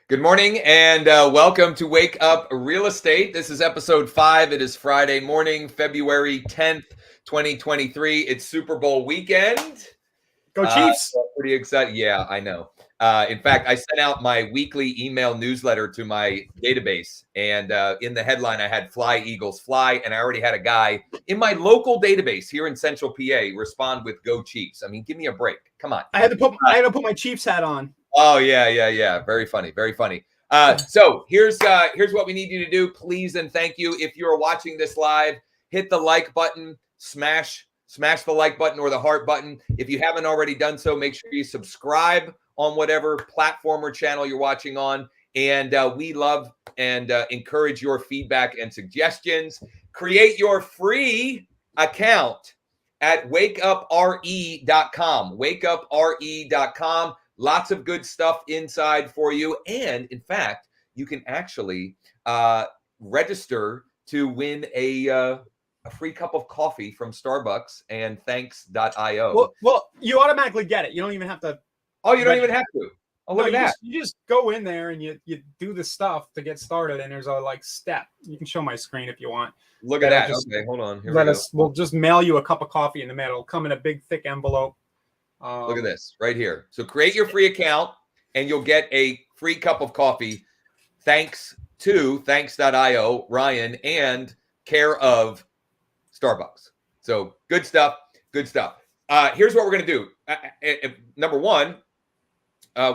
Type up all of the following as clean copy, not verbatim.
Good morning and welcome to Wake Up Real Estate. This is episode 5. It is Friday morning, February 10th, 2023. It's Super Bowl weekend. Go Chiefs! Pretty excited. Yeah, I know. In fact, I sent out my weekly email newsletter to my database, and in the headline, I had "Fly Eagles Fly," and I already had a guy in my local database here in Central PA respond with "Go Chiefs." I mean, give me a break. Come on. I had to put my Chiefs hat on. Oh yeah. Very funny. So here's what we need you to do. Please and thank you. If you're watching this live, hit the like button, smash the like button or the heart button. If you haven't already done so, make sure you subscribe on whatever platform or channel you're watching on. And we love and encourage your feedback and suggestions. Create your free account at wakeupre.com. Wakeupre.com. Lots of good stuff inside for you. And in fact, you can actually register to win a free cup of coffee from Starbucks and thanks.io. Well, you automatically get it. You don't even have to. Oh, you don't even have to. Oh, look at that. You just go in there and you do the stuff to get started. And there's a step. You can show my screen if you want. Look at that. Okay, hold on. We'll just mail you a cup of coffee in the mail. It'll come in a big, thick envelope. Look at this right here. So create your free account and you'll get a free cup of coffee thanks to thanks.io, Ryan, and care of Starbucks. So good stuff. Here's what we're going to do. Number one,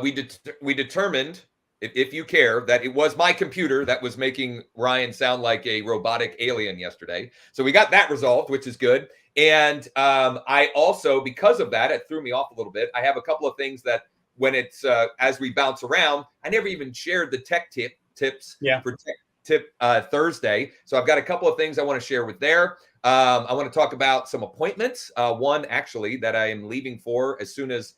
we determined, if you care, that it was my computer that was making Ryan sound like a robotic alien yesterday. So we got that resolved, which is good. And I also, because of that, it threw me off a little bit. I have a couple of things that when it's as we bounce around, I never even shared the tech tips for Tech Tip Thursday. So I've got a couple of things I want to share with there. I want to talk about some appointments. One actually that I am leaving for as soon as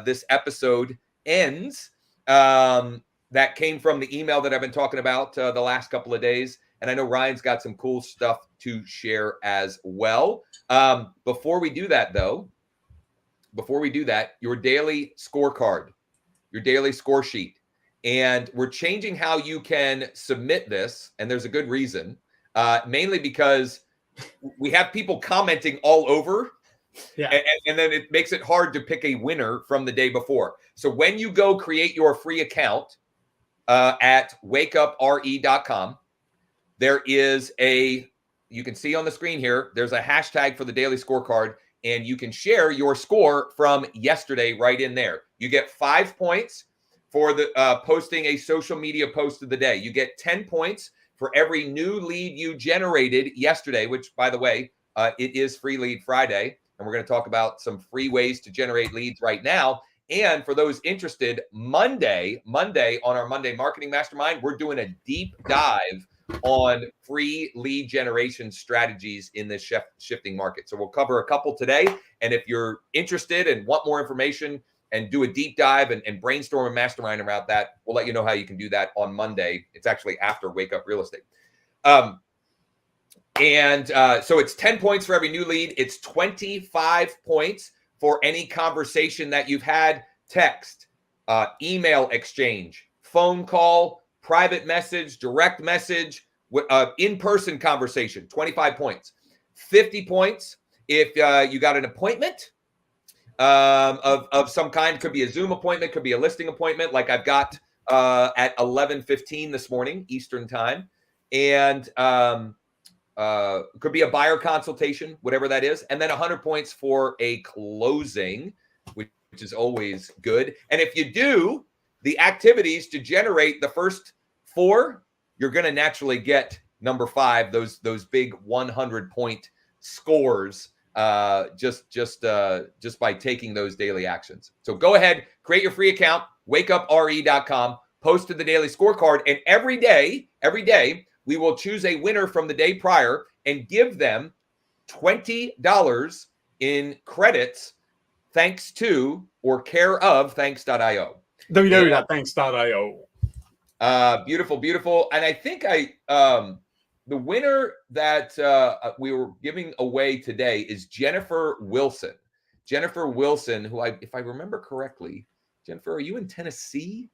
this episode ends. That came from the email that I've been talking about the last couple of days. And I know Ryan's got some cool stuff to share as well. Before we do that, your daily scorecard, your daily score sheet. And we're changing how you can submit this. And there's a good reason, mainly because we have people commenting all over. Yeah. And then it makes it hard to pick a winner from the day before. So when you go create your free account at wakeupre.com, there is you can see on the screen here, there's a hashtag for the daily scorecard, and you can share your score from yesterday right in there. You get 5 points for the posting a social media post of the day. You get 10 points for every new lead you generated yesterday, which, by the way, it is Free Lead Friday. And we're going to talk about some free ways to generate leads right now. And for those interested, Monday on our Monday Marketing Mastermind, we're doing a deep dive on free lead generation strategies in this shifting market. So we'll cover a couple today. And if you're interested and want more information and do a deep dive and brainstorm a mastermind around that, we'll let you know how you can do that on Monday. It's actually after Wake Up Real Estate. So it's 10 points for every new lead. It's 25 points for any conversation that you've had, text, email exchange, phone call, private message, direct message, in-person conversation, 25 points. 50 points if you got an appointment of some kind. Could be a Zoom appointment, could be a listing appointment, like I've got at 11:15 this morning, Eastern time. And could be a buyer consultation, whatever that is. And then 100 points for a closing, which is always good. And if you do the activities to generate the first 4, you're going to naturally get number 5, those big 100-point scores just by taking those daily actions. So go ahead, create your free account, wakeupre.com, post to the daily scorecard, and every day we will choose a winner from the day prior and give them $20 in credits thanks to or care of thanks.io. www.thanks.io. Beautiful. And I think the winner that we were giving away today is Jennifer Wilson. Jennifer Wilson, who if I remember correctly, Jennifer, are you in Tennessee?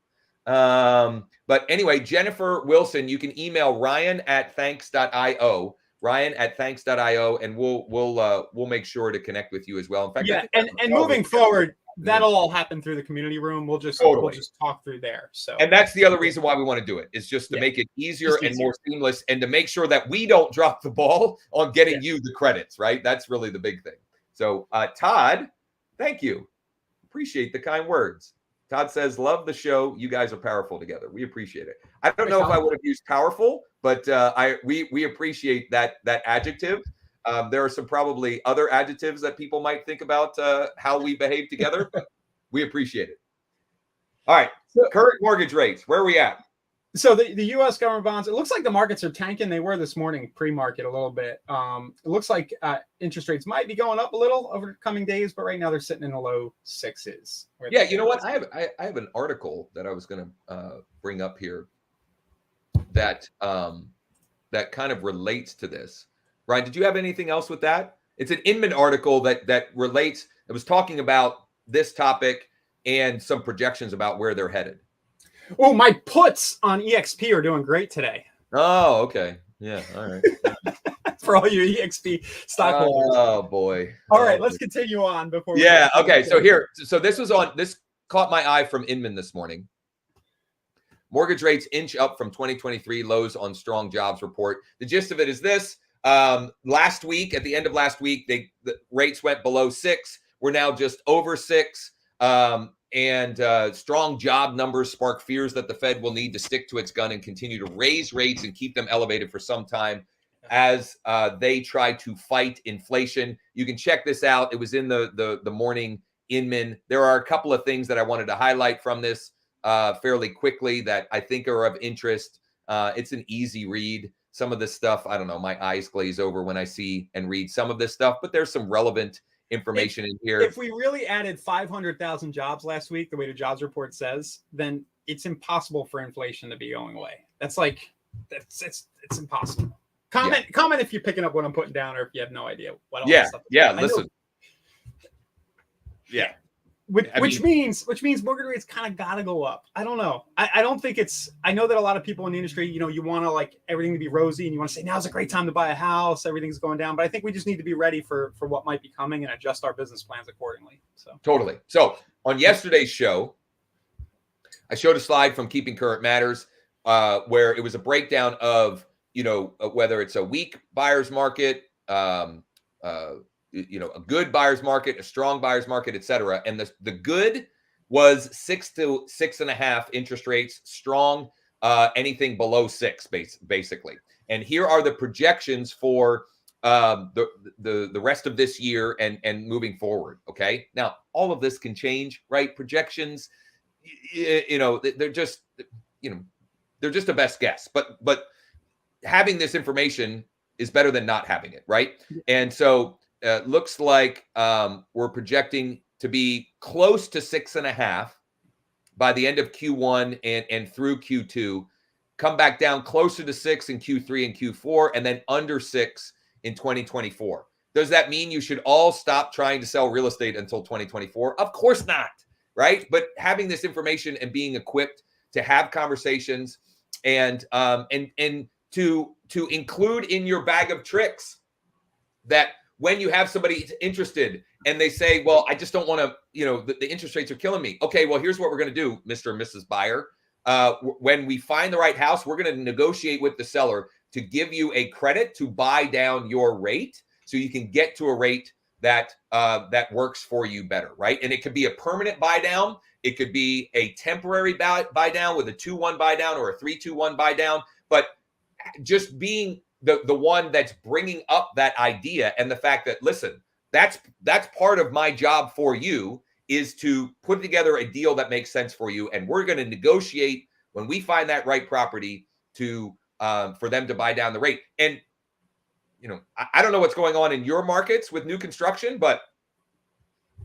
But anyway, Jennifer Wilson, you can email Ryan@thanks.io, Ryan@thanks.io, and we'll make sure to connect with you as well. In fact, yeah, and moving forward, that'll all happen through the community room. We'll just talk through there. So, and that's the other reason why we want to do it, is just to make it easier and more seamless, and to make sure that we don't drop the ball on getting you the credits, right? That's really the big thing. So, Todd, thank you. Appreciate the kind words. Todd says, love the show. You guys are powerful together. We appreciate it. I don't know if I would have used powerful, but we appreciate that adjective. There are some probably other adjectives that people might think about how we behave together, but we appreciate it. All right. Current mortgage rates. Where are we at? So the U.S. government bonds, it looks like the markets are tanking. They were this morning pre-market a little bit. It looks like interest rates might be going up a little over the coming days, but right now they're sitting in the low sixes. Yeah, you know what? I have an article that I was going to bring up here that that kind of relates to this. Ryan, did you have anything else with that? It's an Inman article that relates. It was talking about this topic and some projections about where they're headed. Oh, my puts on EXP are doing great today. Oh, okay. Yeah. All right. For all you EXP stockholders. Oh boy. All right, let's continue on before. Yeah. Okay. So this caught my eye from Inman this morning. Mortgage rates inch up from 2023 lows on strong jobs report. The gist of it is this: last week, at the end of last week, the rates went below 6. We're now just over 6. And strong job numbers spark fears that the Fed will need to stick to its gun and continue to raise rates and keep them elevated for some time as they try to fight inflation. You can check this out. It was in the morning Inman. There are a couple of things that I wanted to highlight from this fairly quickly that I think are of interest. It's an easy read. Some of this stuff, I don't know, my eyes glaze over when I see and read some of this stuff, but there's some relevant information in here. If we really added 500,000 jobs last week, the way the jobs report says, then it's impossible for inflation to be going away. That's like, it's impossible. Comment if you're picking up what I'm putting down, or if you have no idea what all this stuff is. Listen. Yeah. Which means mortgage rates kind of got to go up. I don't know. I don't think I know that a lot of people in the industry, you want to like everything to be rosy and you want to say now's a great time to buy a house. Everything's going down. But I think we just need to be ready for what might be coming and adjust our business plans accordingly. So totally. So on yesterday's show, I showed a slide from Keeping Current Matters where it was a breakdown of, whether it's a weak buyer's market, a good buyer's market, a strong buyer's market, et cetera. And the good was 6 to 6.5 interest rates, strong, anything below 6, basically. And here are the projections for the rest of this year and moving forward. Okay. Now, all of this can change, right? Projections, they're just a best guess, but having this information is better than not having it. Right. And so, looks like we're projecting to be close to 6.5 by the end of Q1 and through Q2, come back down closer to 6 in Q3 and Q4, and then under 6 in 2024. Does that mean you should all stop trying to sell real estate until 2024? Of course not, right? But having this information and being equipped to have conversations and to include in your bag of tricks that when you have somebody interested and they say, well, I just don't want to, the interest rates are killing me. Okay, well, here's what we're going to do, Mr. and Mrs. Buyer. When we find the right house, we're going to negotiate with the seller to give you a credit to buy down your rate so you can get to a rate that works for you better, right? And it could be a permanent buy down. It could be a temporary buy down with a 2-1 buy down or a 3-2-1 buy down. But just being the one that's bringing up that idea and the fact that, listen, that's part of my job for you is to put together a deal that makes sense for you. And we're going to negotiate when we find that right property to for them to buy down the rate. And, I don't know what's going on in your markets with new construction, but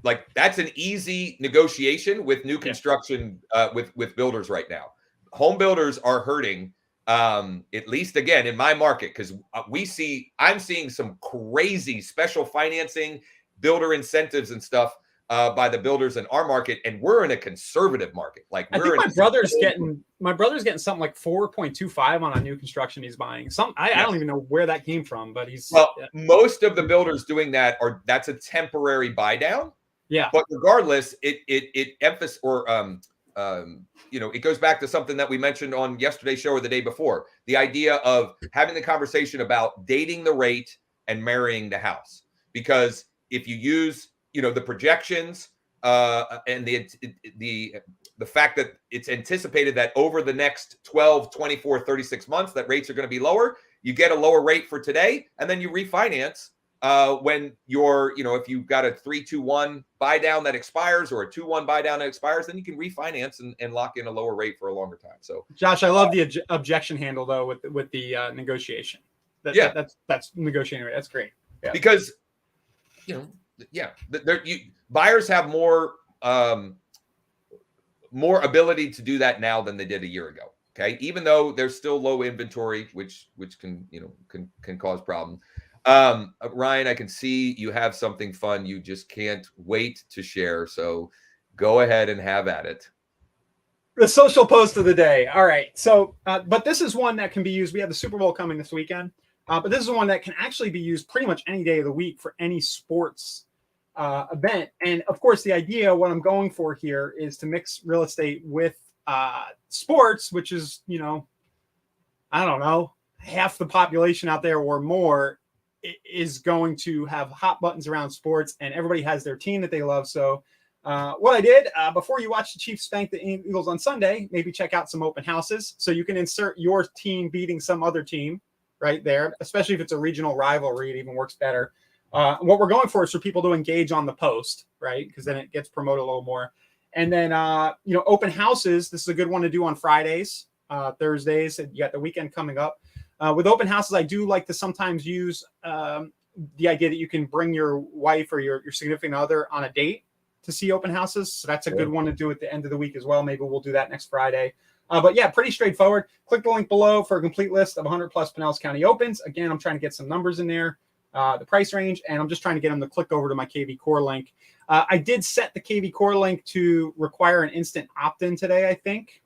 like that's an easy negotiation with new construction with builders right now. Home builders are hurting. At least again in my market, because I'm seeing some crazy special financing, builder incentives and stuff by the builders in our market, and we're in a conservative market. Like I think my brother's getting something like 4.25 on a new construction he's buying. I don't even know where that came from, but most of the builders doing that's a temporary buy down. Yeah. But regardless, it emphasizes it goes back to something that we mentioned on yesterday's show or the day before, the idea of having the conversation about dating the rate and marrying the house. Because if you use, the projections and the fact that it's anticipated that over the next 12, 24, 36 months, that rates are going to be lower, you get a lower rate for today, and then you refinance when you're, if you've got a 3-2-1 buy down that expires or a 2-1 buy down that expires, then you can refinance and lock in a lower rate for a longer time. So, Josh, I love the objection handle though with the negotiation. That's negotiating rate. That's great. Yeah. Because buyers have more ability to do that now than they did a year ago. Okay, even though there's still low inventory, which can cause problems. Ryan, I can see you have something fun. You just can't wait to share. So go ahead and have at it. The social post of the day. All right. So, but this is one that can be used. We have the Super Bowl coming this weekend. But this is one that can actually be used pretty much any day of the week for any sports event. And of course, the idea, what I'm going for here is to mix real estate with sports, which is, I don't know, half the population out there or more is going to have hot buttons around sports, and everybody has their team that they love. So what I did before you watch the Chiefs spank the Eagles on Sunday, maybe check out some open houses so you can insert your team beating some other team right there, especially if it's a regional rivalry. It even works better. What we're going for is for people to engage on the post, right? Because then it gets promoted a little more. And then, open houses. This is a good one to do on Fridays, Thursdays. And you got the weekend coming up. With open houses, I do like to sometimes use the idea that you can bring your wife or your significant other on a date to see open houses. So that's a good one to do at the end of the week as well. Maybe we'll do that next Friday. But yeah, pretty straightforward. Click the link below for a complete list of 100 plus Pinellas County Opens. Again, I'm trying to get some numbers in there, the price range, and I'm just trying to get them to click over to my KV Core link. I did set the KV Core link to require an instant opt-in today, I think.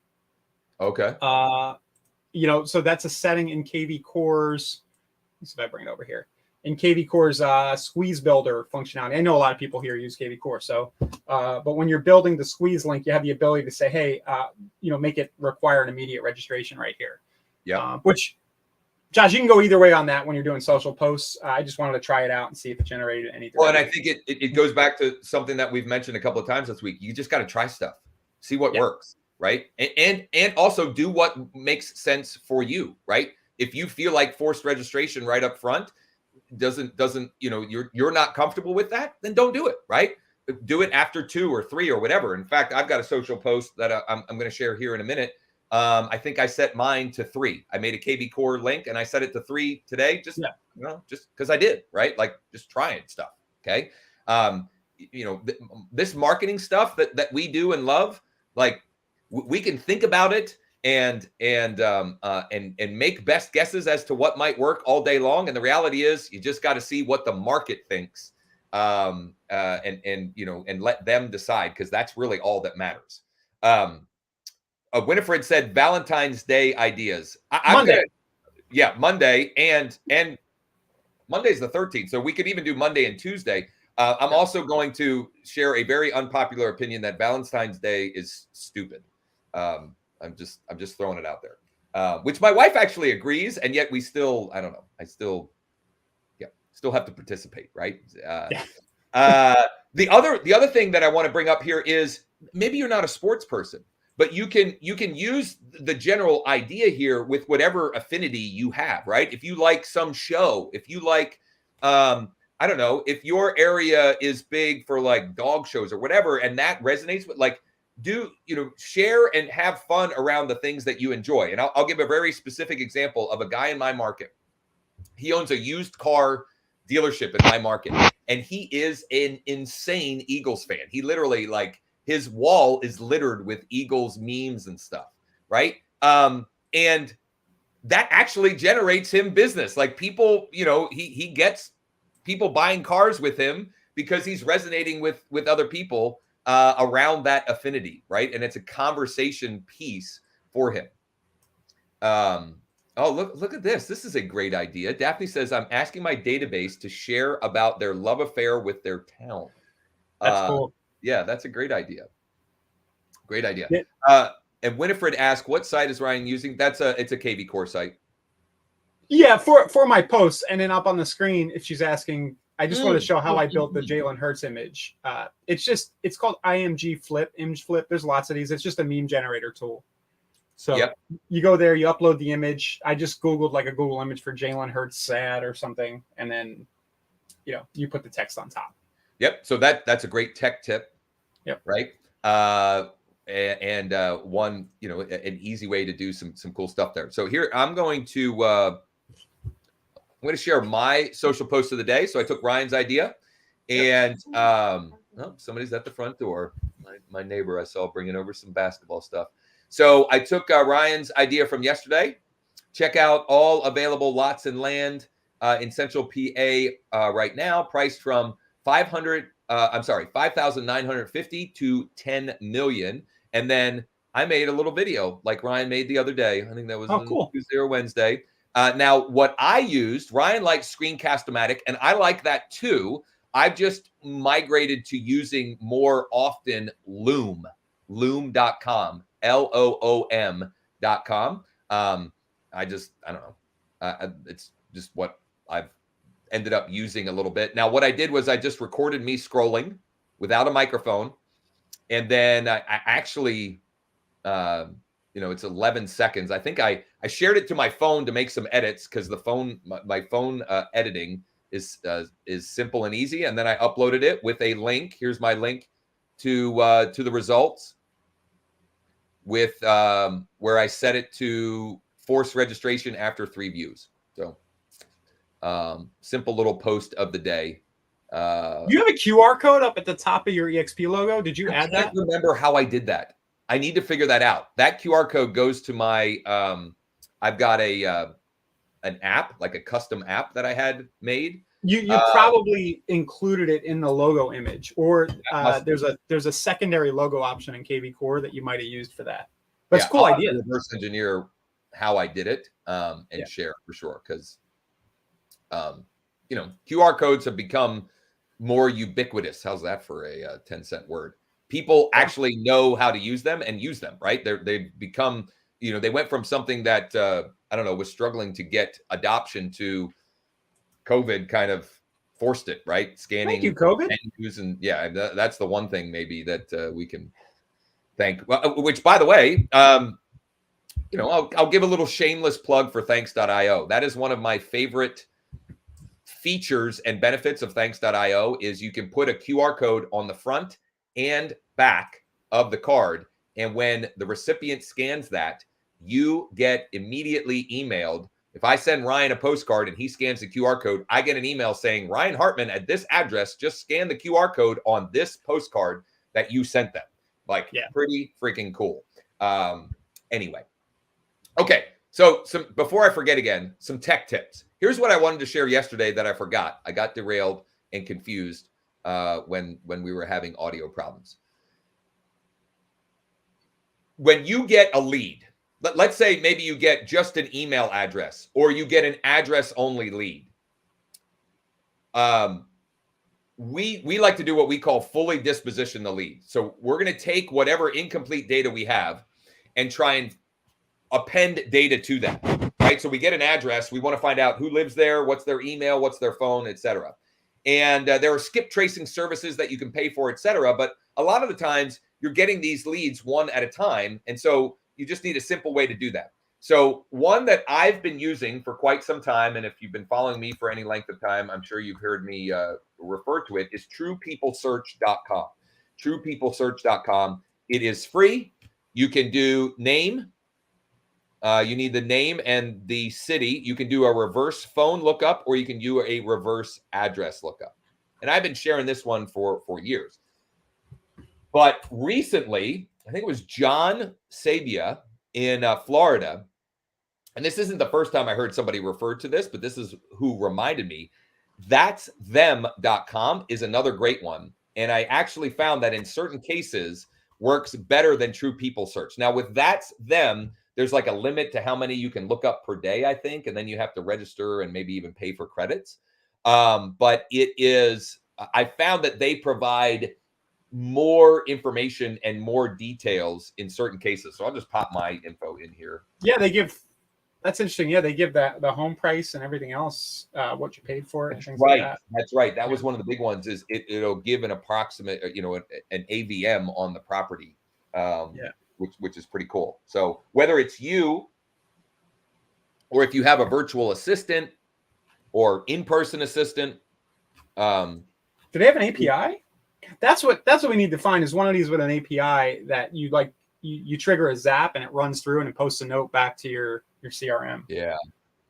Okay. So that's a setting in KV Core's. Let's see if I bring it over here. In KV Core's squeeze builder functionality. I know a lot of people here use KV Core. So, but when you're building the squeeze link, you have the ability to say, hey, make it require an immediate registration right here. Yeah. Which, Josh, you can go either way on that when you're doing social posts. I just wanted to try it out and see if it generated anything. Well, and I think it goes back to something that we've mentioned a couple of times this week. You just got to try stuff, see what works, right? And also do what makes sense for you, right? If you feel like forced registration right up front doesn't you're not comfortable with that, then don't do it, right? Do it after 2 or 3 or whatever. In fact, I've got a social post that I'm going to share here in a minute. I think I set mine to 3. I made a KV Core link and I set it to 3 today. Just because I did, right? Like just trying stuff. Okay. This marketing stuff that we do and love, like we can think about it and make best guesses as to what might work all day long. And the reality is you just got to see what the market thinks and let them decide, because that's really all that matters. Winifred said Valentine's Day ideas. Monday. Monday and Monday's the 13th. So we could even do Monday and Tuesday. I'm also going to share a very unpopular opinion that Valentine's Day is stupid. I'm just throwing it out there, which my wife actually agrees. And yet we still, I don't know. I still have to participate. Right. The other thing that I want to bring up here is maybe you're not a sports person, but you can use the general idea here with whatever affinity you have, right? If you like some show, if you like, I don't know, if your area is big for like dog shows or whatever, and that resonates with share and have fun around the things that you enjoy. And I'll give a very specific example of a guy in my market. He owns a used car dealership in my market, and he is an insane Eagles fan. He literally his wall is littered with Eagles memes and stuff, right? And that actually generates him business. Like people, he gets people buying cars with him because he's resonating with other people around that affinity, right? And it's a conversation piece for him. Oh, look at this. This is a great idea. Daphne says, I'm asking my database to share about their love affair with their town. That's cool. Yeah, that's a great idea. Great idea. Yeah. And Winifred asked, what site is Ryan using? It's a KV Core site. Yeah, for my posts, and then up on the screen, if she's asking, I just want to show how I built the Jalen Hurts image. It's called IMG Flip, Image Flip. There's lots of these. It's just a meme generator tool. So you go there, you upload the image. I just Googled like a Google image for Jalen Hurts sad or something, and then you put the text on top. Yep. So that's a great tech tip. Yep. Right. And one, an easy way to do some cool stuff there. So here I'm going to share my social post of the day. So I took Ryan's idea, and somebody's at the front door. My neighbor I saw bringing over some basketball stuff. So I took Ryan's idea from yesterday. Check out all available lots and land in Central PA right now, priced from $5,950 to $10 million. And then I made a little video like Ryan made the other day. I think that was cool. Tuesday or Wednesday. Now, what I used, Ryan likes Screencast-O-Matic, and I like that too. I've just migrated to using more often Loom, loom.com, LOOM.com. I don't know. It's just what I've ended up using a little bit. Now, what I did was I just recorded me scrolling without a microphone. And then I actually, it's 11 seconds. I think I shared it to my phone to make some edits because the phone, my phone editing is simple and easy. And then I uploaded it with a link. Here's my link to the results with where I set it to force registration after 3 views. So simple little post of the day. You have a QR code up at the top of your EXP logo. Did you add that? I can't remember how I did that. I need to figure that out. That QR code goes to my, I've got an app, like a custom app that I had made. You probably included it in the logo image, or there's a secondary logo option in KV Core that you might have used for that. But it's a cool idea. Reverse engineer how I did it and share for sure. Because, QR codes have become more ubiquitous. How's that for a 10-cent word? People actually know how to use them and use them, right? They've become, they went from something that, was struggling to get adoption to COVID kind of forced it, right? Scanning. Thank you, COVID. Using, that's the one thing maybe that we can thank. Well, which, by the way, I'll give a little shameless plug for Thanks.io. That is one of my favorite features and benefits of Thanks.io is you can put a QR code on the front and back of the card. And when the recipient scans that, you get immediately emailed. If I send Ryan a postcard and he scans the QR code, I get an email saying, Ryan Hartman at this address just scanned the QR code on this postcard that you sent them. Pretty freaking cool. Anyway. Okay. So before I forget again, some tech tips. Here's what I wanted to share yesterday that I forgot. I got derailed and confused when we were having audio problems. When you get a lead, let's say maybe you get just an email address or you get an address only lead. We like to do what we call fully disposition the lead. So we're going to take whatever incomplete data we have and try and append data to that, right? So we get an address. We want to find out who lives there, what's their email, what's their phone, etc. And there are skip tracing services that you can pay for, etc. But a lot of the times you're getting these leads one at a time. And so you just need a simple way to do that. So one that I've been using for quite some time, and if you've been following me for any length of time, I'm sure you've heard me refer to it, is TruePeopleSearch.com. TruePeopleSearch.com. It is free. You can do name. You need the name and the city. You can do a reverse phone lookup, or you can do a reverse address lookup. And I've been sharing this one for years. But recently, I think it was John Sabia in Florida. And this isn't the first time I heard somebody refer to this, but this is who reminded me. that'sthem.com is another great one. And I actually found that in certain cases works better than True People Search. Now with That's Them, there's like a limit to how many you can look up per day, I think. And then you have to register and maybe even pay for credits. But I found that they provide more information and more details in certain cases. So I'll just pop my info in here. Yeah, that's interesting. Yeah, they give the home price and everything else, what you paid for it and things like that. That's right. That was one of the big ones. Is it'll give an approximate, an AVM on the property, which is pretty cool. So whether it's you, or if you have a virtual assistant, or in-person assistant, do they have an API? That's what we need to find, is one of these with an API that you trigger a zap and it runs through and it posts a note back to your CRM. Yeah.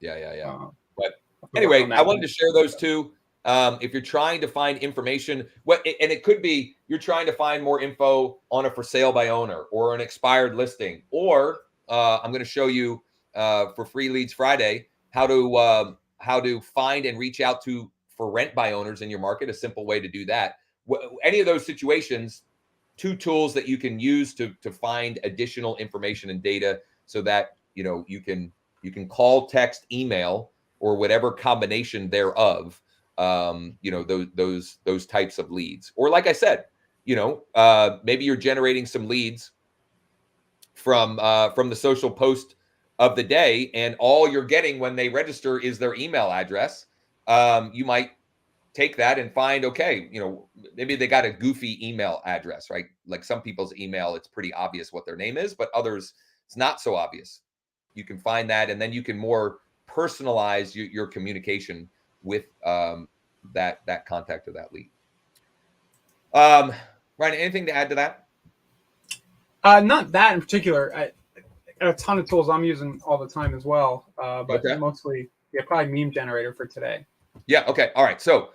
But anyway, I wanted to share those two. If you're trying to find information, and it could be you're trying to find more info on a for sale by owner or an expired listing, or I'm going to show you for Free Leads Friday how to find and reach out to for rent by owners in your market. A simple way to do that. Any of those situations, two tools that you can use to find additional information and data, so that you can call, text, email, or whatever combination thereof. Those types of leads. Or like I said, maybe you're generating some leads from the social post of the day, and all you're getting when they register is their email address. You might take that and find, okay, maybe they got a goofy email address, right? Like some people's email, it's pretty obvious what their name is, but others, it's not so obvious. You can find that, and then you can more personalize your communication with that contact or that lead. Ryan, anything to add to that? Not that in particular. I got a ton of tools I'm using all the time as well, but mostly, probably meme generator for today. Yeah. Okay. All right. So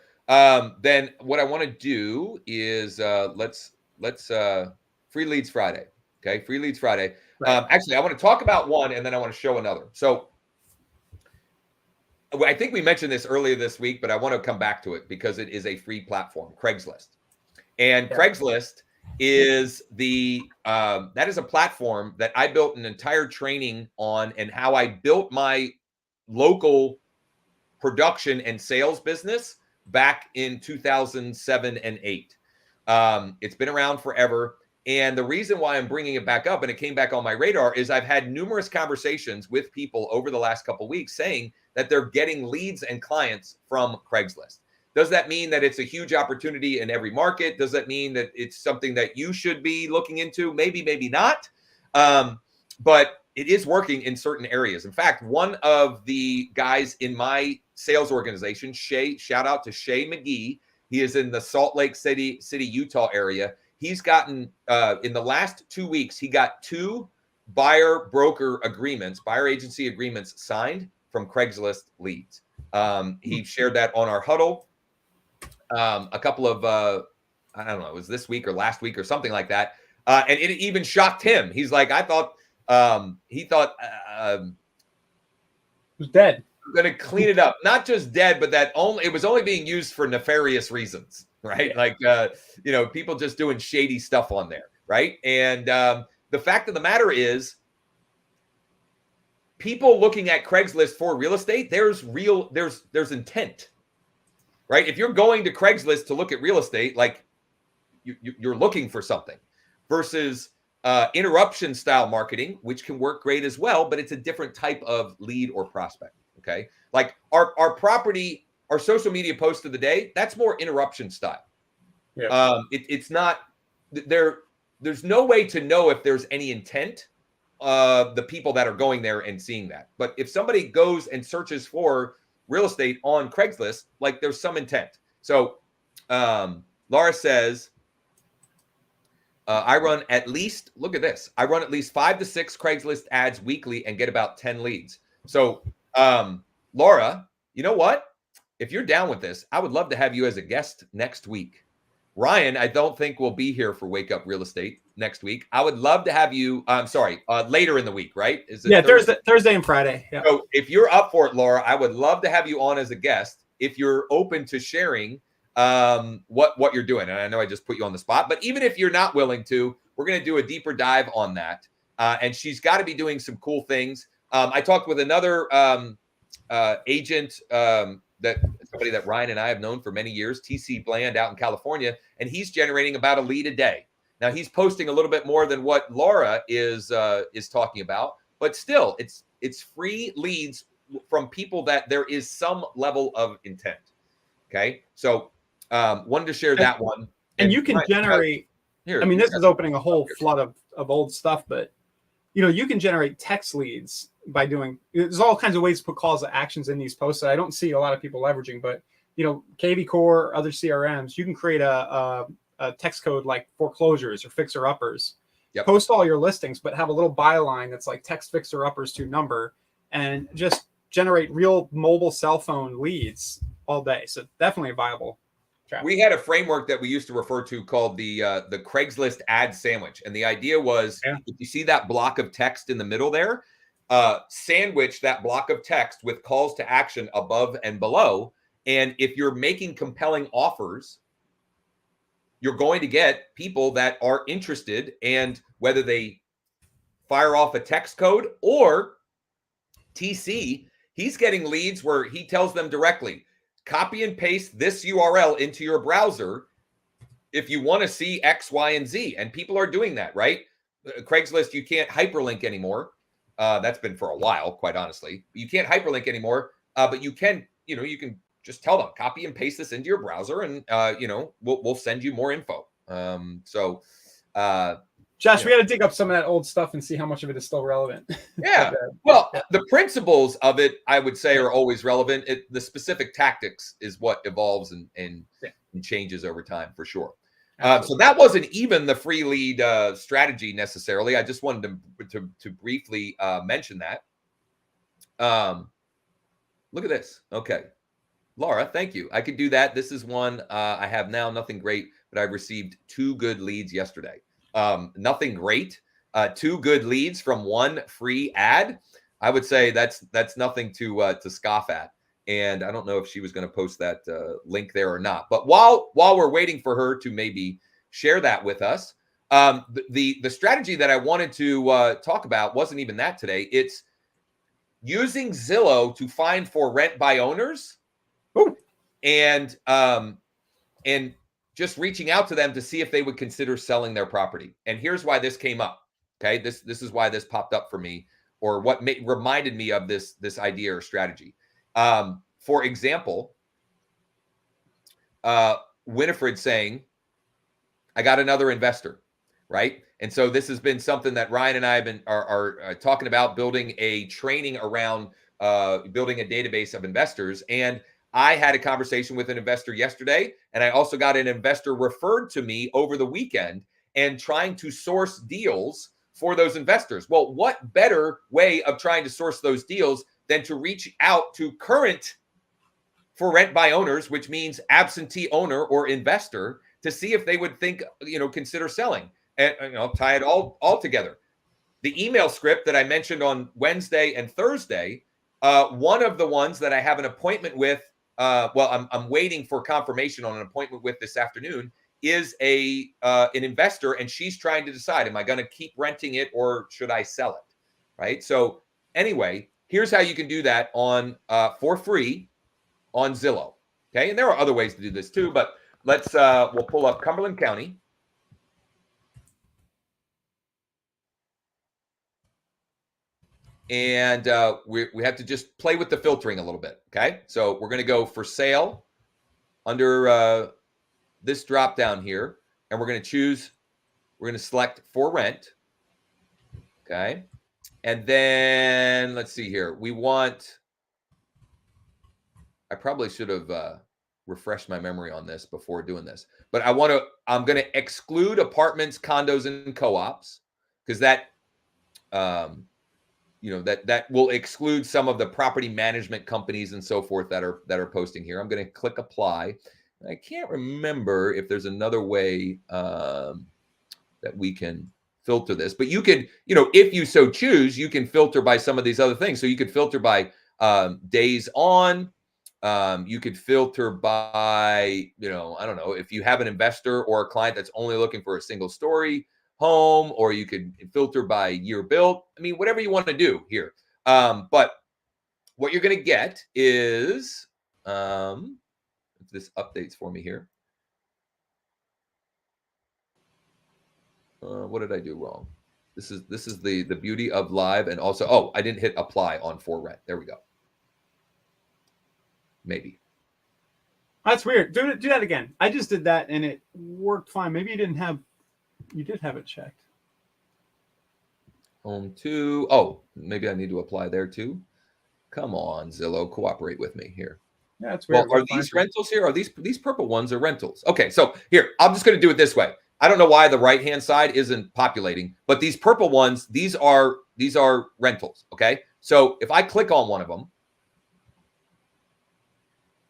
then what I want to do is let's Free Leads Friday. Okay. Free Leads Friday. Right. Actually, I want to talk about one, and then I want to show another. So I think we mentioned this earlier this week, but I want to come back to it because it is a free platform, Craigslist. And Craigslist is that is a platform that I built an entire training on, and how I built my local production and sales business back in 2007 and 8. It's been around forever. And the reason why I'm bringing it back up, and it came back on my radar, is I've had numerous conversations with people over the last couple of weeks saying that they're getting leads and clients from Craigslist. Does that mean that it's a huge opportunity in every market? Does that mean that it's something that you should be looking into? Maybe, maybe not. But it is working in certain areas. In fact, one of the guys in my sales organization, Shay, shout out to Shay McGee. He is in the Salt Lake City, Utah area. He's gotten, in the last 2 weeks, he got 2 buyer agency agreements signed from Craigslist leads. He shared that on our huddle a couple of, I don't know, it was this week or last week or something like that. And it even shocked him. He's like, he thought it was dead. I'm going to clean it up. Not just dead, but that it was only being used for nefarious reasons. Right. Like, people just doing shady stuff on there. Right. And the fact of the matter is, people looking at Craigslist for real estate, there's intent. Right. If you're going to Craigslist to look at real estate, like you're looking for something, versus interruption style marketing, which can work great as well, but it's a different type of lead or prospect. Okay. Like our social media post of the day, that's more interruption style. Yeah. It's not there. There's no way to know if there's any intent of the people that are going there and seeing that. But if somebody goes and searches for real estate on Craigslist, like there's some intent. So Laura says, I run at least 5 to 6 Craigslist ads weekly and get about 10 leads. So Laura, you know what? If you're down with this, I would love to have you as a guest next week. Ryan, I don't think will be here for Wake Up Real Estate next week. I would love to have you. Later in the week, right? Is it Thursday and Friday. Yeah. So if you're up for it, Laura, I would love to have you on as a guest. if you're open to sharing what you're doing. And I know I just put you on the spot, but even if you're not willing to, we're going to do a deeper dive on that. And she's got to be doing some cool things. I talked with another agent, somebody that Ryan and I have known for many years, TC Bland out in California, and he's generating about a lead a day. Now he's posting a little bit more than what Laura is talking about, but still, it's free leads from people that there is some level of intent. Okay, so wanted to share that one. And you can generate. Here, I mean, this is opening a whole flood of old stuff, but you can generate text leads by doing. There's all kinds of ways to put calls to actions in these posts that I don't see a lot of people leveraging, but KV Core, other CRMs, you can create a text code like foreclosures or fixer uppers. Yep. Post all your listings, but have a little byline that's like text fixer uppers to number, and just generate real mobile cell phone leads all day. So definitely a viable traffic. We had a framework that we used to refer to called the Craigslist ad sandwich, and the idea was if you see that block of text in the middle there, sandwich that block of text with calls to action above and below. And if you're making compelling offers, you're going to get people that are interested, and whether they fire off a text code or TC, he's getting leads where he tells them directly, copy and paste this URL into your browser if you want to see X, Y, and Z. And people are doing that, right? Craigslist, you can't hyperlink anymore. That's been for a while, quite honestly. You can't hyperlink anymore, but you can, you can just tell them, copy and paste this into your browser, and we'll send you more info. Josh, we got to dig up some of that old stuff and see how much of it is still relevant. Yeah. Well, the principles of it, I would say, are always relevant. The specific tactics is what evolves and changes over time, for sure. So that wasn't even the free lead strategy necessarily. I just wanted to briefly mention that. Look at this. Okay. Laura, thank you. I could do that. This is one I have now. Nothing great, but I've received 2 good leads yesterday. Nothing great. 2 good leads from 1 free ad. I would say that's nothing to scoff at. And I don't know if she was going to post that link there or not. But while we're waiting for her to maybe share that with us, the strategy that I wanted to talk about wasn't even that today. It's using Zillow to find for rent by owners. Ooh. And just reaching out to them to see if they would consider selling their property. And here's why this came up. Okay, this is why this popped up for me, or what reminded me of this idea or strategy. For example, Winifred saying, "I got another investor," right? And so this has been something that Ryan and I are talking about, building a training around building a database of investors. And I had a conversation with an investor yesterday, and I also got an investor referred to me over the weekend, and trying to source deals for those investors. Well, what better way of trying to source those deals than to reach out to current for rent by owners, which means absentee owner or investor, to see if they would consider selling, and tie it all together. The email script that I mentioned on Wednesday and Thursday, one of the ones that I have an appointment with, I'm waiting for confirmation on an appointment with this afternoon, is an investor, and she's trying to decide, am I going to keep renting it or should I sell it? Right. So anyway, here's how you can do that for free on Zillow. Okay. And there are other ways to do this too, but we'll pull up Cumberland County. And we have to just play with the filtering a little bit. Okay. So we're going to go for sale under this drop down here, and we're going to select for rent. Okay. And then let's see here. I probably should have refreshed my memory on this before doing this, but I'm going to exclude apartments, condos, and co-ops, because that will exclude some of the property management companies and so forth that are posting here. I'm going to click apply. I can't remember if there's another way that we can filter this, but you can, if you so choose, you can filter by some of these other things. So you could filter by days on, You could filter by, I don't know, if you have an investor or a client that's only looking for a single story home, or you could filter by year built. I mean, whatever you want to do here. But what you're going to get is, if this updates for me here. What did I do wrong? This is the beauty of live, and also, I didn't hit apply on for rent. There we go. Maybe. That's weird. Do that again. I just did that and it worked fine. Maybe you did have it checked. Home 2. Oh, maybe I need to apply there too. Come on, Zillow, cooperate with me here. Yeah, it's weird. Well, are these rentals here? Are these purple ones are rentals? Okay, so here, I'm just going to do it this way. I don't know why the right-hand side isn't populating, but these purple ones, these are rentals, okay? So if I click on one of them,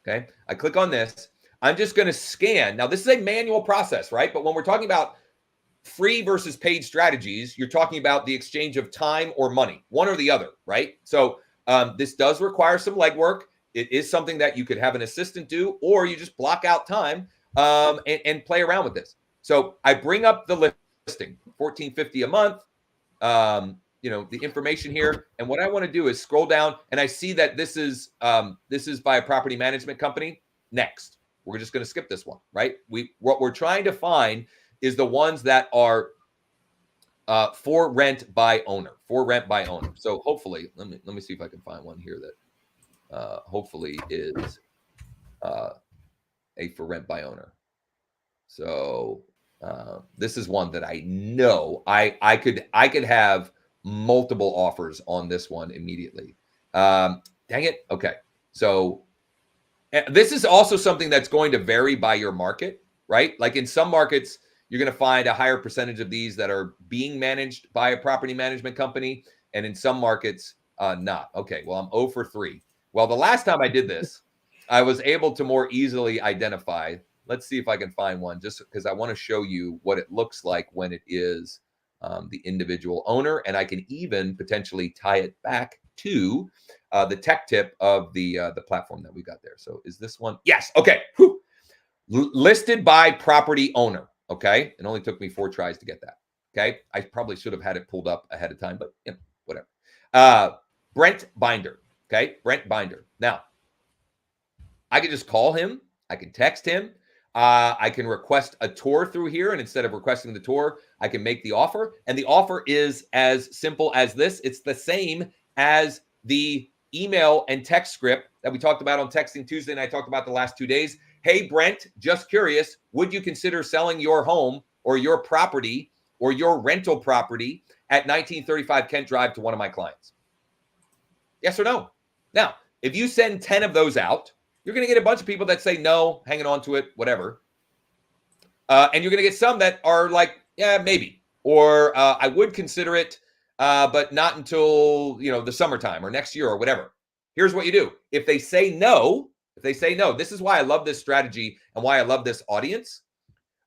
okay, I click on this, I'm just going to scan. Now, this is a manual process, right? But when we're talking about free versus paid strategies, you're talking about the exchange of time or money, one or the other, right? So this does require some legwork. It is something that you could have an assistant do, or you just block out time and play around with this. So I bring up the listing, $14.50 a month, the information here. And what I want to do is scroll down, and I see that this is by a property management company. Next, we're just going to skip this one, right? What we're trying to find is the ones that are for rent by owner. So hopefully, let me see if I can find one here that hopefully is a for rent by owner. So this is one that I know I could have multiple offers on this one immediately. Dang it. Okay. So this is also something that's going to vary by your market, right? Like in some markets, you're going to find a higher percentage of these that are being managed by a property management company. And in some markets, not. Okay. Well, I'm 0 for 3. Well, the last time I did this, I was able to more easily identify. Let's see if I can find one, just because I want to show you what it looks like when it is the individual owner. And I can even potentially tie it back to the tech tip of the platform that we got there. So is this one? Yes. Okay. Whew. Listed by property owner. Okay. It only took me 4 tries to get that. Okay. I probably should have had it pulled up ahead of time, but whatever. Brent Binder. Okay. Brent Binder. Now, I can just call him. I can text him. I can request a tour through here. And instead of requesting the tour, I can make the offer. And the offer is as simple as this. It's the same as the email and text script that we talked about on Texting Tuesday, and I talked about the last 2 days. Hey, Brent, just curious, would you consider selling your home or your property or your rental property at 1935 Kent Drive to one of my clients? Yes or no? Now, if you send 10 of those out, you're going to get a bunch of people that say no, hanging on to it, whatever. And you're going to get some that are like, yeah, maybe. Or I would consider it, but not until, the summertime or next year or whatever. Here's what you do. If they say no, this is why I love this strategy and why I love this audience.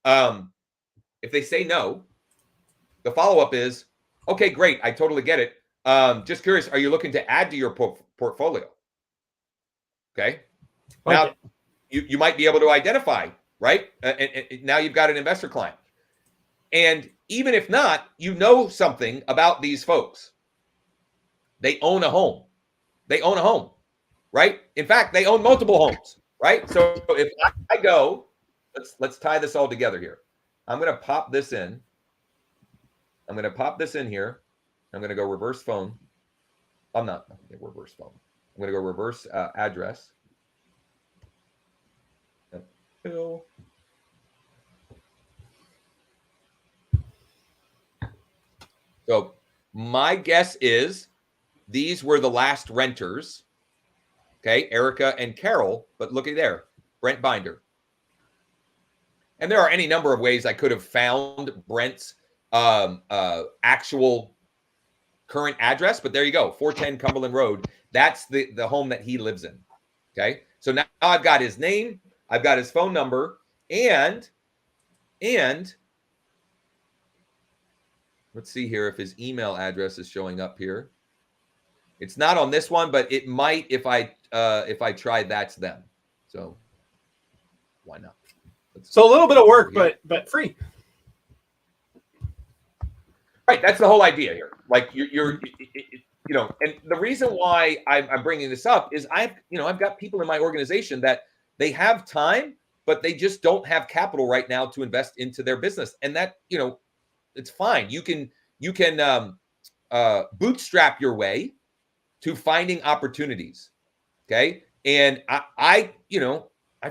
If they say no, the follow-up is, okay, great. I totally get it. Just curious, are you looking to add to your portfolio? Okay. Now, you might be able to identify, right? And now you've got an investor client. And even if not, you know something about these folks. They own a home. Right? In fact, they own multiple homes, right? So if I go, let's tie this all together here. I'm going to pop this in. I'm going to here. I'm going to go reverse phone. I'm not going to reverse phone. I'm going to go reverse address. Bill. So my guess is these were the last renters. Okay, Erica and Carol, but looky there, Brent Binder. And there are any number of ways I could have found Brent's actual current address, but there you go, 410 Cumberland Road. That's the home that he lives in. Okay, so now I've got his name, I've got his phone number, and let's see here if his email address is showing up here. It's not on this one, but it might if I if I try That's Them. So why not? So a little bit of work, but free. Right. That's the whole idea here. Like you're and the reason why I'm bringing this up is I've got people in my organization that they have time, but they just don't have capital right now to invest into their business. And that, it's fine. You can bootstrap your way to finding opportunities. Okay. And I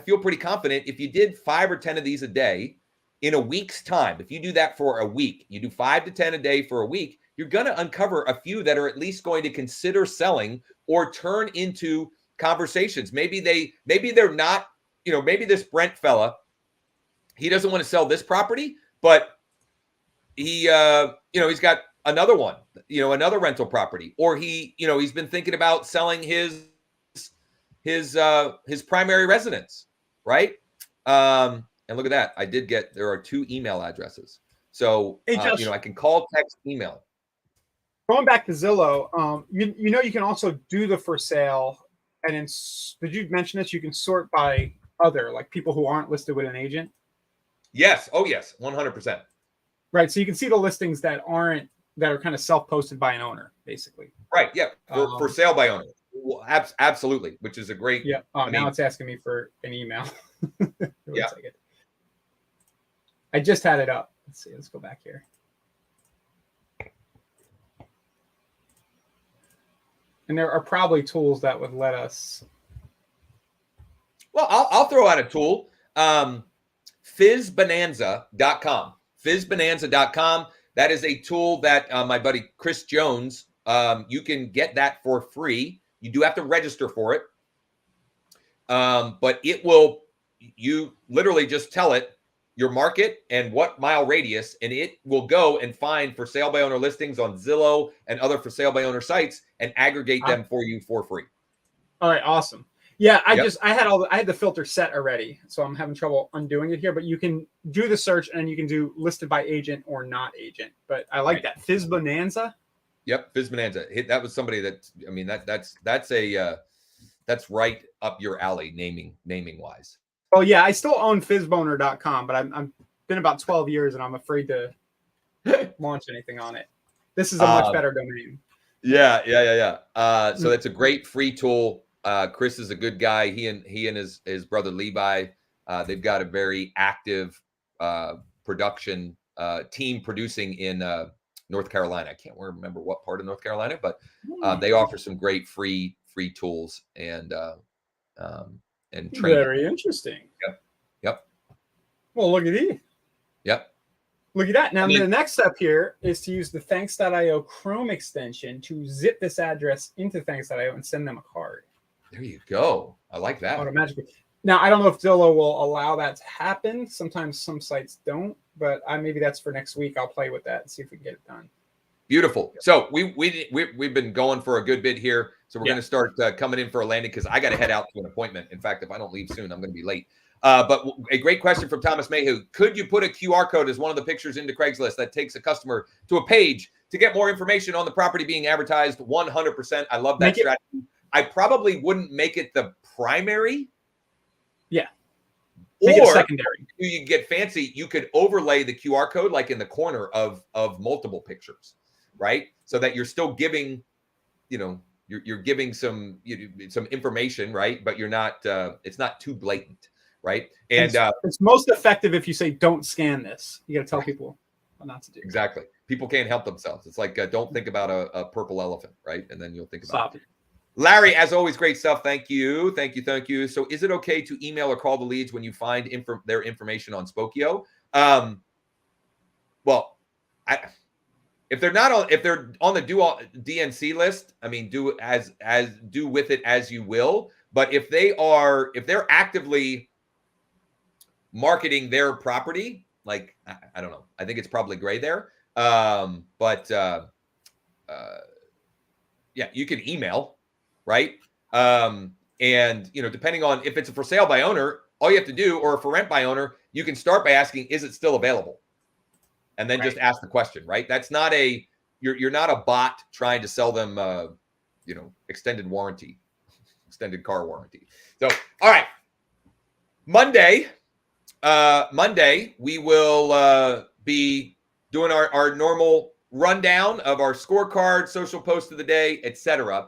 feel pretty confident if you did 5 or 10 of these a day in a week's time, if you do that for a week, you do 5 to 10 a day for a week, you're going to uncover a few that are at least going to consider selling or turn into conversations. Maybe they're not, maybe this Brent fella, he doesn't want to sell this property, but he, he's got another one, another rental property, or he's been thinking about selling his primary residence, right? And look at that. There are 2 email addresses. So, hey, Josh, I can call, text, email. Going back to Zillow, you can also do the for sale. And did you mention this? You can sort by other, like people who aren't listed with an agent. Yes. Oh, yes. 100%. Right. So you can see the listings that are kind of self-posted by an owner, basically. Right. Yeah. For sale by owner. Well, absolutely. Which is a great. Yeah. Now it's asking me for an email. Yeah. I just had it up. Let's see. Let's go back here. And there are probably tools that would let us. Well, I'll throw out a tool. Fizzbonanza.com. Fizzbonanza.com. That is a tool that my buddy Chris Jones, you can get that for free. You do have to register for it. But you literally just tell it your market and what mile radius, and it will go and find for sale by owner listings on Zillow and other for sale by owner sites and aggregate them for you for free. All right, awesome. Yeah, I had the filter set already, so I'm having trouble undoing it here. But you can do the search and you can do listed by agent or not agent. But I like that Fizzbonanza. Yep, Fizzbonanza. That was somebody that's right up your alley, naming wise. Oh yeah, I still own Fizzboner.com, but I'm been about 12 years and I'm afraid to launch anything on it. This is a much better domain. Yeah. So that's a great free tool. Chris is a good guy. He and his brother Levi, they've got a very active production team producing in North Carolina. I can't remember what part of North Carolina, but they offer some great free tools and training. Very interesting. Yep. Well, look at these. Yep. Look at that. Now, the next step here is to use the Thanks.io Chrome extension to zip this address into Thanks.io and send them a card. There you go. I like that. Automatically. Now, I don't know if Zillow will allow that to happen. Sometimes some sites don't, but maybe that's for next week. I'll play with that and see if we can get it done. Beautiful. So we've been going for a good bit here. So we're going to start coming in for a landing because I got to head out to an appointment. In fact, if I don't leave soon, I'm going to be late. But a great question from Thomas Mayhew. Could you put a QR code as one of the pictures into Craigslist that takes a customer to a page to get more information on the property being advertised? 100%. I love that strategy. I probably wouldn't make it the primary. Yeah. Make it secondary. You get fancy. You could overlay the QR code like in the corner of multiple pictures, right? So that you're still giving, you're giving some information, right? But you're not. It's not too blatant, right? And it's most effective if you say, "Don't scan this." You got to tell people what not to do. Exactly. People can't help themselves. It's like don't think about a purple elephant, right? And then you'll think about it. Larry, as always, great stuff. Thank you. So is it okay to email or call the leads when you find their information on Spokeo? Well, if they're on the DNC list, I mean, do with it as you will. But if they're actively marketing their property, like, I don't know, I think it's probably gray there. Yeah, you can email. Right. And, depending on if it's a for sale by owner, all you have to do, or for rent by owner, you can start by asking, is it still available? And then just ask the question, right? That's not you're not a bot trying to sell them, extended warranty extended car warranty. So, all right. Monday, we will be doing our normal rundown of our scorecard, social post of the day, etc.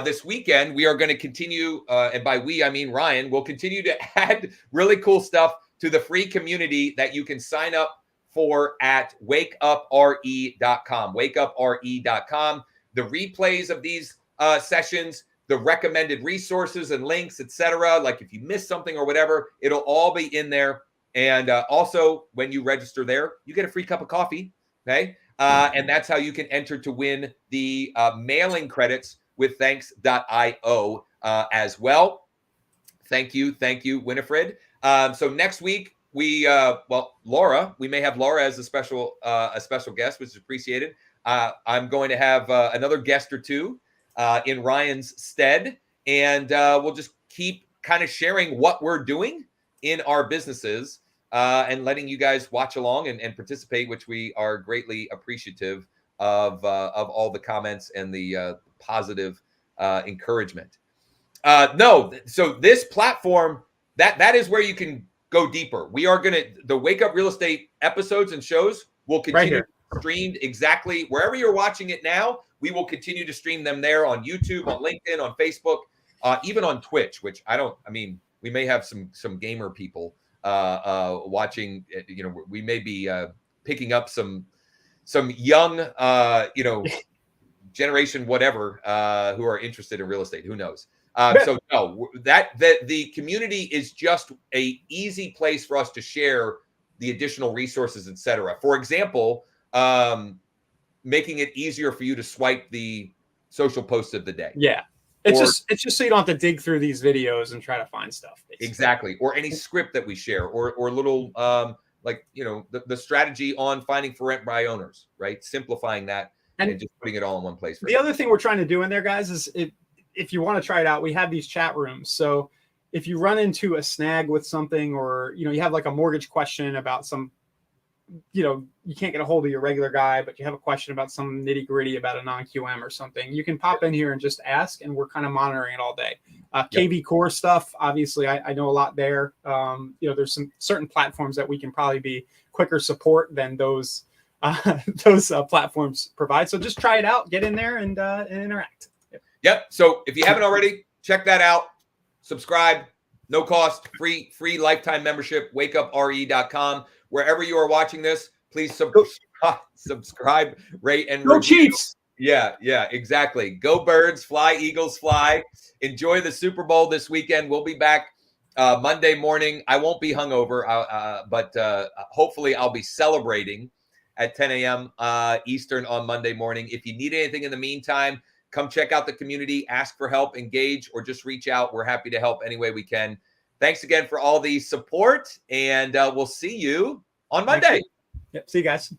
This weekend, we are going to continue, and by we, I mean Ryan, will continue to add really cool stuff to the free community that you can sign up for at wakeupre.com. Wakeupre.com. The replays of these sessions, the recommended resources and links, etc. Like if you missed something or whatever, it'll all be in there. And also, when you register there, you get a free cup of coffee. Okay. And that's how you can enter to win the mailing credits with thanks.io as well. Thank you, Winifred. So next week Laura, we may have Laura as a special guest, which is appreciated. I'm going to have another guest or two in Ryan's stead, and we'll just keep kind of sharing what we're doing in our businesses and letting you guys watch along and participate, which we are greatly appreciative of all the comments and the positive encouragement. So this platform, that is where you can go deeper. We are the Wake Up Real Estate episodes and shows will continue streamed exactly wherever you're watching it now. We will continue to stream them there on YouTube, on LinkedIn, on Facebook, even on Twitch, which we may have some gamer people watching. We may be picking up some young, generation whatever who are interested in real estate. Who knows? So no, that the community is just a easy place for us to share the additional resources, etc. For example, making it easier for you to swipe the social posts of the day. Yeah. It's just so you don't have to dig through these videos and try to find stuff. Basically. Exactly. Or any script that we share, or little the strategy on finding for rent by owners, right? Simplifying that and just putting it all in one place. The other thing we're trying to do in there, guys, is if you want to try it out, we have these chat rooms. So if you run into a snag with something, or you have like a mortgage question about some, you can't get a hold of your regular guy, but you have a question about some nitty gritty about a non-QM or something, you can pop in here and just ask, and we're kind of monitoring it all day. KV Core stuff, obviously, I know a lot there. There's some certain platforms that we can probably be quicker support than those platforms provide. So just try it out, get in there and interact. Yep. So if you haven't already, check that out. Subscribe, no cost, free lifetime membership, wakeupre.com. Wherever you are watching this, please subscribe, rate, and review. Chiefs. Yeah, exactly. Go Birds, fly Eagles, fly. Enjoy the Super Bowl this weekend. We'll be back Monday morning. I won't be hungover, but hopefully I'll be celebrating at 10 a.m. Eastern on Monday morning. If you need anything in the meantime, come check out the community, ask for help, engage, or just reach out. We're happy to help any way we can. Thanks again for all the support, and we'll see you on Monday. Yep. See you guys.